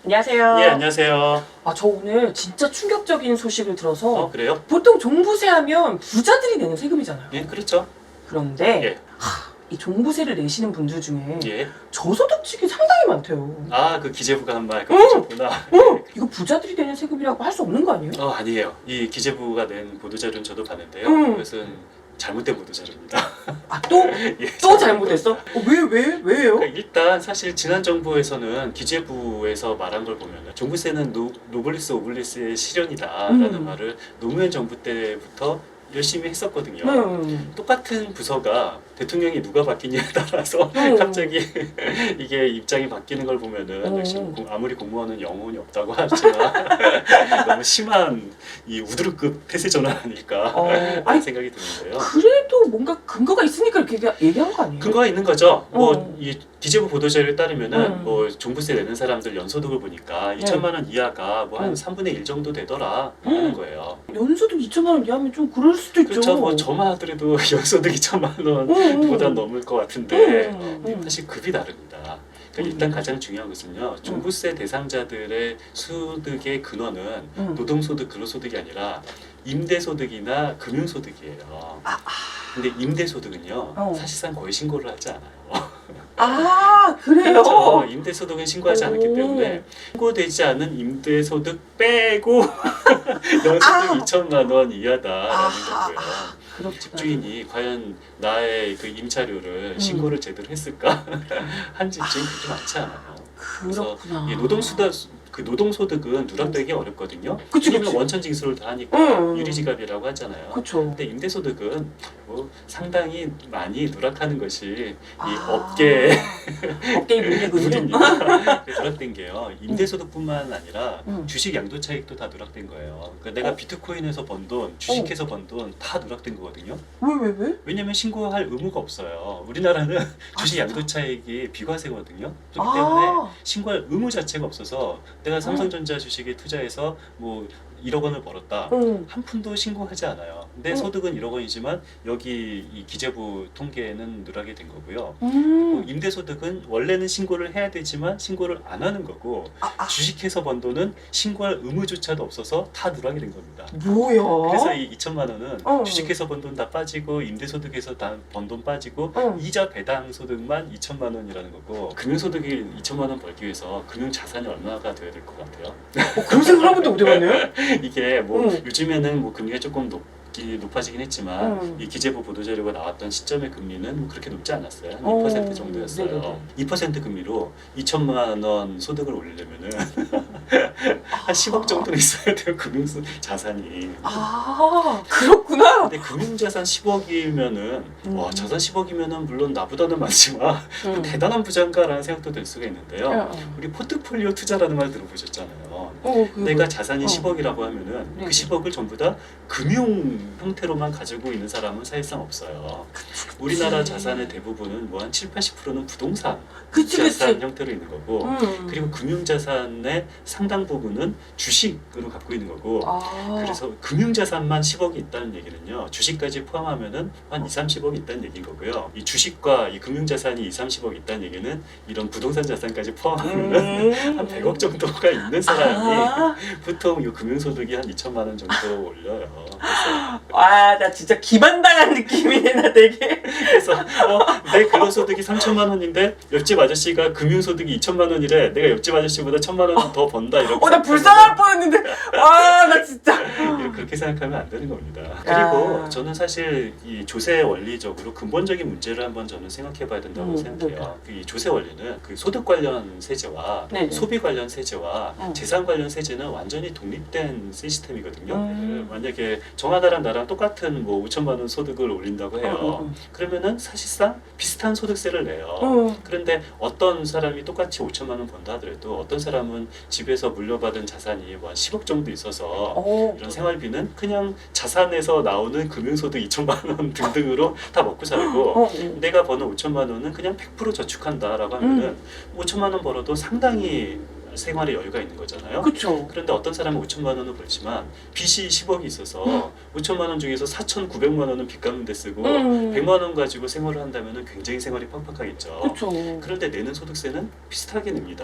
안녕하세요. 예, 안녕하세요. 저 오늘 진짜 충격적인 소식을 들어서 그래요? 보통 종부세 하면 부자들이 내는 세금이잖아요. 예, 그렇죠. 그런데 예. 이 종부세를 내시는 분들 중에 예. 저소득층이 상당히 많대요. 그 기재부가 한 말, 보셨구나. 이거 부자들이 내는 세금이라고 할 수 없는 거 아니에요? 아니에요. 이 기재부가 낸 보도자료는 저도 봤는데요. 그것은 잘못된 보도자료입니다. 또? 예, 또 잘못했어? 왜요? 그러니까 일단 사실 지난 정부에서는 기재부에서 말한 걸 보면 종부세는 노블리스 오블리스의 실현이다라는 말을 노무현 정부 때부터 열심히 했었거든요. 똑같은 부서가 대통령이 누가 바뀌냐에 따라서 갑자기 이게 입장이 바뀌는 걸 보면은 역시 아무리 공무원은 영혼이 없다고 하지만 너무 심한 이 우드르급 태세 전환 아닐까 라는 생각이 드는데요. 그래도 뭔가 근거가 있으니까 이렇게 얘기한 거 아니에요? 근거가 있는 거죠. 이 기재부 보도자료에 따르면은 종부세 내는 사람들 연소득을 보니까 2천만 원 이하가 뭐 한 3분의 1 정도 되더라 하는 거예요. 연소득 2천만 원 이하면 좀 그럴 수도 있죠. 그렇죠. 뭐 저만 하더라도 연소득 2천만 원보다 넘을 것 같은데 사실 급이 다릅니다. 그러니까 일단 가장 중요한 것은요. 종부세 대상자들의 소득의 근원은 노동소득, 근로소득이 아니라 임대소득이나 금융소득이에요. 근데 임대소득은요. 사실상 거의 신고를 하지 않아요. 그래요? 그렇죠. 임대소득은 신고하지 않았기 때문에 신고되지 않은 임대소득 빼고 연소득 2천만 원 이하다라는 거고요. 집주인이 과연 나의 그 임차료를 신고를 제대로 했을까 한 집주인 그렇게 많지 않아요. 그래서 이 노동소득은 누락되기 어렵거든요. 왜냐면 원천징수를 다 하니까 유리지갑이라고 하잖아요. 근데 임대소득은 뭐 상당히 많이 누락하는 것이 이 업계의 문제입니다. 누락된 게요. 임대소득뿐만 아니라 주식 양도차익도 다 누락된 거예요. 그러니까 내가 비트코인에서 번 돈, 주식해서 번 돈 다 누락된 거거든요. 왜? 왜냐면 신고할 의무가 없어요. 우리나라는 주식 양도차익이 비과세거든요. 그렇기 때문에 신고할 의무 자체가 없어서 내가 삼성전자 주식에 투자해서 뭐 1억 원을 벌었다. 한 푼도 신고하지 않아요. 내 소득은 1억 원이지만 여기 이 기재부 통계에는 누락이 된 거고요. 임대소득은 원래는 신고를 해야 되지만 신고를 안 하는 거고 주식해서 번 돈은 신고할 의무조차도 없어서 다 누락이 된 겁니다. 뭐야? 그래서 이 2천만 원은 주식해서 번 돈 다 빠지고 임대소득에서 다 번 돈 빠지고 이자 배당 소득만 2천만 원이라는 거고 금융소득이 2천만 원 벌기 위해서 금융자산이 얼마가 돼야 될 것 같아요? 그런 생각을 한 번도 못 해봤네요? 이게 뭐 요즘에는 뭐 금리가 조금 높아지긴 했지만 이 기재부 보도자료가 나왔던 시점의 금리는 뭐 그렇게 높지 않았어요. 한 2% 정도였어요. 2% 금리로 2천만 원 소득을 올리려면은 한 10억 정도는 있어야 돼요. 금융자산이. 그렇구나. 근데 금융자산 10억이면은 자산 10억이면은 물론 나보다는 많지만 대단한 부자인가라는 생각도 들 수가 있는데요. 우리 포트폴리오 투자라는 말 들어보셨잖아요. 내가 자산이 10억이라고 하면은 그 10억을 전부 다 금융 형태로만 가지고 있는 사람은 사실상 없어요. 우리나라 자산의 대부분은 뭐 한 70~80%는 부동산 자산 형태로 있는 거고 그리고 금융자산의 상당 부분은 주식으로 갖고 있는 거고 그래서 금융자산만 10억이 있다는 얘기는요. 주식까지 포함하면은 한 2~30억이 있다는 얘기인 거고요. 이 주식과 이 금융자산이 2~30억 있다는 얘기는 이런 부동산 자산까지 포함하면은 한 100억 정도가 있는 사람이 보통 이 금융소득이 한 2천만 원 정도 올려요. 나 진짜 기만당한 느낌이네, 나 되게. 그래서 내 근로소득이 3천만 원인데 옆집 아저씨가 금융소득이 2천만 원이래. 내가 옆집 아저씨보다 1천만 원 더 번다. 이렇게. 나 불쌍할 뻔했는데. 나 진짜. 그렇게 생각하면 안 되는 겁니다. 그리고 저는 사실 이 조세 원리적으로 근본적인 문제를 한번 저는 생각해봐야 된다고 생각해요. 이 조세 원리는 그 소득 관련 세제와 소비 관련 세제와 재산 관련 세제는 완전히 독립된 시스템이거든요. 만약에 정 하나랑 나랑 똑같은 뭐 5천만 원 소득을 올린다고 해요. 그러면은 사실상 비슷한 소득세를 내요. 그런데 어떤 사람이 똑같이 5천만 원 번다 하더라도 어떤 사람은 집에서 물려받은 자산이 뭐 한 10억 정도 있어서 이런 생활비는 그냥 자산에서 나오는 금융소득 2천만 원 등등으로 다 먹고 살고 내가 버는 5천만 원은 그냥 100% 저축한다라고 하면은 5천만 원 벌어도 상당히 생활에 여유가 있는 거잖아요. 그렇죠. 그런데 어떤 사람은 5천만 원을 벌지만 빚이 10억이 있어서 5천만 원 중에서 4,900만 원은 빚 갚는 데 쓰고 100만 원 가지고 생활을 한다면 굉장히 생활이 팍팍하겠죠. 그렇죠. 그런데 내는 소득세는 비슷하게 냅니다.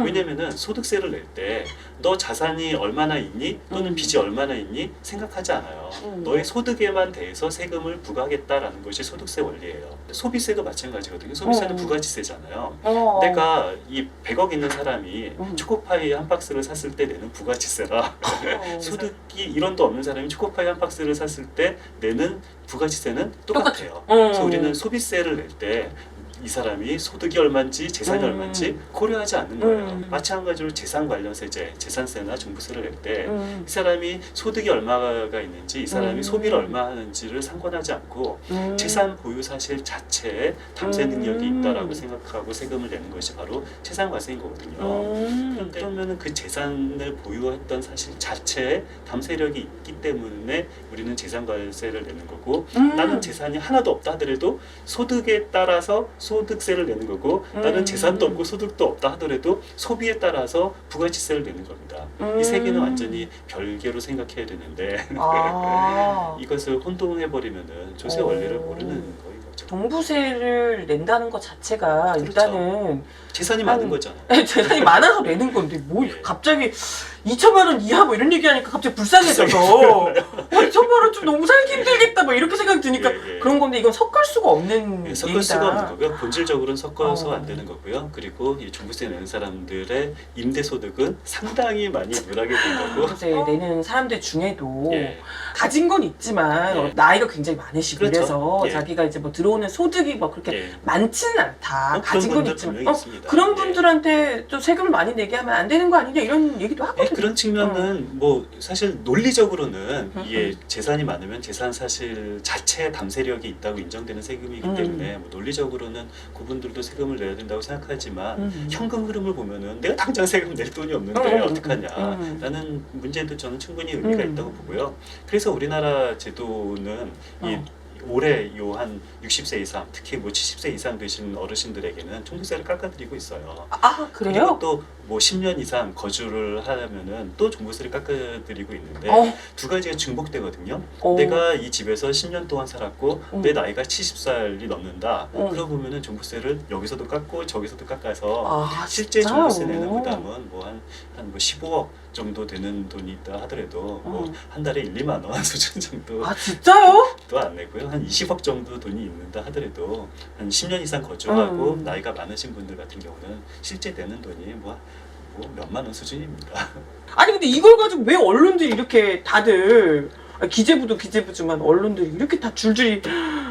왜냐면은 소득세를 낼 때 너 자산이 얼마나 있니 또는 빚이 얼마나 있니 생각하지 않아요. 너의 소득에만 대해서 세금을 부과하겠다라는 것이 소득세 원리예요. 소비세도 마찬가지거든요. 소비세는 부가지세잖아요. 내가 이 100억 있는 사람이 초코파이 한 박스를 샀을 때 내는 부가지세라 소득이 1원도 없는 사람이 초코파이 한 박스를 샀을 때 내는 부가지세는 똑같아요. 그래서 우리는 소비세를 낼 때 이 사람이 소득이 얼마인지 재산이 얼마인지 고려하지 않는 거예요. 마찬가지로 재산 관련세제, 재산세나 종부세를 낼 때 이 사람이 소득이 얼마가 있는지 이 사람이 소비를 얼마 하는지를 상관하지 않고 재산 보유 사실 자체에 탐세 능력이 있다라고 생각하고 세금을 내는 것이 바로 재산과세인 거거든요. 그런데 그러면 그 재산을 보유했던 사실 자체에 탐세력이 있기 때문에 우리는 재산과세를 내는 거고 나는 재산이 하나도 없다 하더라도 소득에 따라서 소득세를 내는 거고 나는 재산도 없고 소득도 없다 하더라도 소비에 따라서 부가지세를 내는 겁니다. 이 세 개는 완전히 별개로 생각해야 되는데 이것을 혼동해버리면은 조세 원리를 모르는 거인 거죠. 종부세를 낸다는 것 자체가 그렇죠. 일단은 재산이 많은 거잖아요. 재산이 많아서 내는 건데 뭐 예. 갑자기 2천만 원 이하 뭐 이런 얘기하니까 갑자기 불쌍해져서 2천만 원 좀 너무 살기 힘들겠다 뭐 이렇게 생각이 드니까 예. 그런 건데 이건 섞을 수가 없는 예, 섞을 얘기다. 수가 없는 거고요. 본질적으로는 섞어서 안 되는 거고요. 그리고 이 종부세 내는 사람들의 임대소득은 상당히 많이 늘하게 된 거고. 이제 내는 사람들 중에도 예. 가진 건 있지만 예. 나이가 굉장히 많으시고 그렇죠. 그래서 예. 자기가 이제 뭐 들어오는 소득이 뭐 그렇게 예. 많지는 않다. 가진 그런 건 분들 있지만 분명히 있습니다. 그런 예. 분들한테 또 세금을 많이 내게 하면 안 되는 거 아니냐 이런 얘기도 예, 하거든요. 그런 측면은 뭐 사실 논리적으로는 이게 재산이 많으면 재산 사실 자체에 담세력이 있다고 인정되는 세금이기 때문에 뭐 논리적으로는 그분들도 세금을 내야 된다고 생각하지만 현금 흐름을 보면은 내가 당장 세금 낼 돈이 없는데 어떡하냐 라는 문제도 저는 충분히 의미가 있다고 보고요. 그래서 우리나라 제도는 이 올해 요 한 60세 이상, 특히 뭐 70세 이상 되신 어르신들에게는 종부세를 깎아드리고 있어요. 아 그래요? 그리고 또 뭐 10년 이상 거주를 하려면은 또 종부세를 깎아드리고 있는데 두 가지가 중복되거든요. 내가 이 집에서 10년 동안 살았고 내 나이가 70살이 넘는다. 그러고 보면은 종부세를 여기서도 깎고 저기서도 깎아서 실제 진짜요? 종부세 내는 부담은 뭐 한 15억 정도 되는 돈이 있다 하더라도 뭐 한 달에 1, 2만 원 수준 정도 아 진짜요? 또 안 내고요. 한 20억 정도 돈이 있는다 하더라도 한 10년 이상 거주하고 나이가 많으신 분들 같은 경우는 실제 내는 돈이 뭐 몇만 원 수준입니다. 아니 근데 이걸 가지고 왜 언론들이 이렇게 다들 기재부도 기재부지만 언론들이 이렇게 다 줄줄이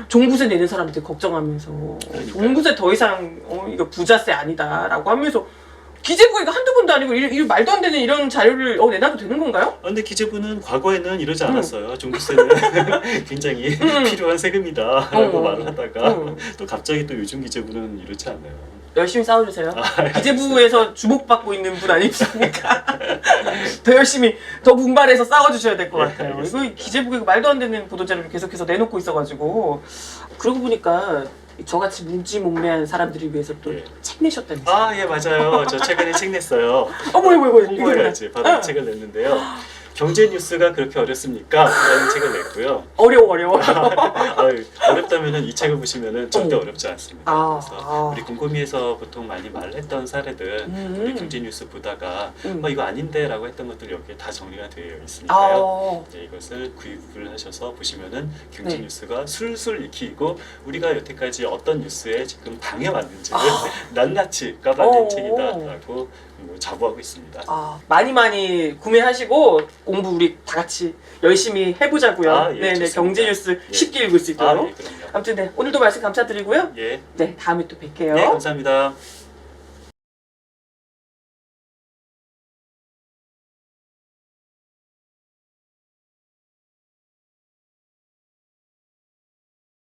종부세 내는 사람들 걱정하면서 종부세 더 이상 이거 부자세 아니다라고 하면서 기재부가 이거 한두 번도 아니고 이 말도 안 되는 이런 자료를 내놔도 되는 건가요? 근데 기재부는 과거에는 이러지 않았어요. 종부세는 굉장히 필요한 세금이다라고 말을 하다가 또 갑자기 또 요즘 기재부는 이렇지 않아요. 열심히 싸워주세요. 기재부에서 주목받고 있는 분 아니십니까? 더 열심히 더 분발해서 싸워주셔야 될 것 같아요. 이거 기재부가 이거 말도 안 되는 보도자료를 계속해서 내놓고 있어가지고 그러고 보니까 저같이 묵지몽매한 사람들을 위해서 또 책 내셨다면서요? 아, 예, 맞아요. 저 최근에 책 냈어요. 뭐야 홍보해야지. 바로 책을 냈는데요. 경제 뉴스가 그렇게 어렵습니까? 라는 책을 냈고요. 어려워. 어렵다면은 이 책을 보시면은 절대 어렵지 않습니다. 그래서 우리 곰곰이에서 보통 많이 말했던 사례들 우리 경제 뉴스 보다가 이거 아닌데라고 했던 것들 여기에 다 정리가 되어 있으니까요. 이제 이것을 구입을 하셔서 보시면은 경제 뉴스가 술술 익히고 우리가 여태까지 어떤 뉴스에 지금 당해왔는지를 낱낱이 까발린 책이다라고 자부하고 있습니다. 많이 구매하시고 공부 우리 다 같이 열심히 해보자고요. 예, 네네, 경제 뉴스 쉽게 읽을 수 있도록. 예, 그럼요. 아무튼 오늘도 말씀 감사드리고요. 예. 네, 다음에 또 뵐게요. 네, 감사합니다.